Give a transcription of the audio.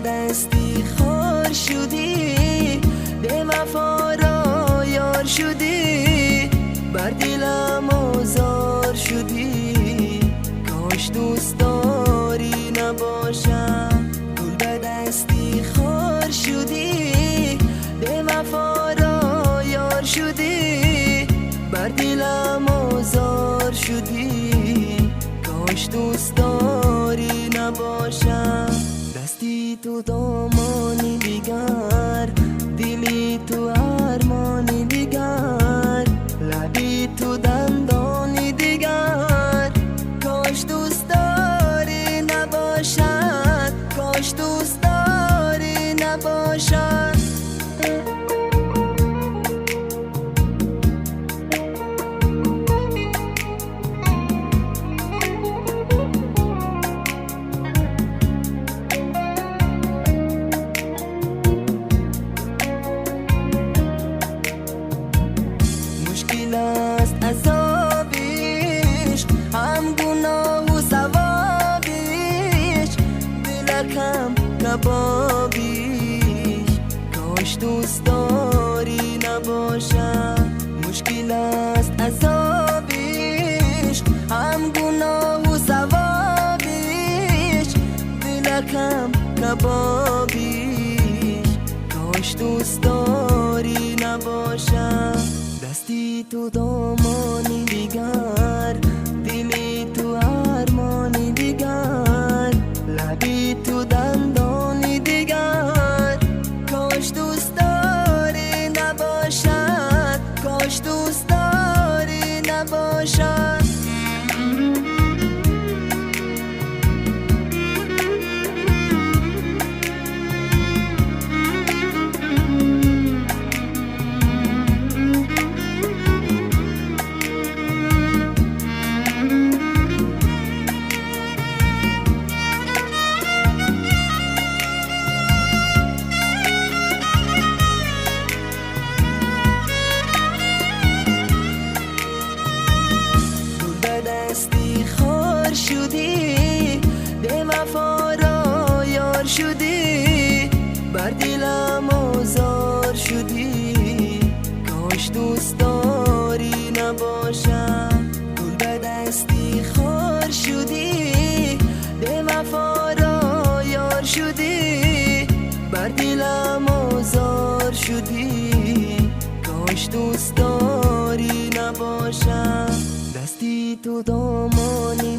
دستی خار شدی، به وفا را یار شدی، بر دلم آزار شدی. کاش دوست داری نباشم. گل به دستی خار شدی، به وفا را یار شدی، بر دلم آزار شدی. کاش دوست داری نباشم. دستی تو دامانی دیگر، دلی تو ارمانی دیگر، لبی تو دندانی دیگر. کاش دوست داری نباشد، کاش دوست داری نباشد. مشکل است عذابیش، هم گناه و ثوابیش، دلکم کبابیش. کاش دوست داری نباشم. مشکل است عذابیش، هم گناه و ثوابیش، دلکم کبابیش. کاش دوست داری نباشم. دستی تو دامانی دیگر، دلی تو ارمانی دیگر، لبی تو دندانی دیگر. کاش دوست داری نباشد، کاش دوست داری نباشد. دستی خار شدی، به وفا را یار شدی، بر دلم آزار شدی. کاش دوست داری نباشم. گل به دستی خار شدی، به وفا را یار شدی، بر دلم آزار شدی. کاش دوست داری نباشم. دستی تو دامانی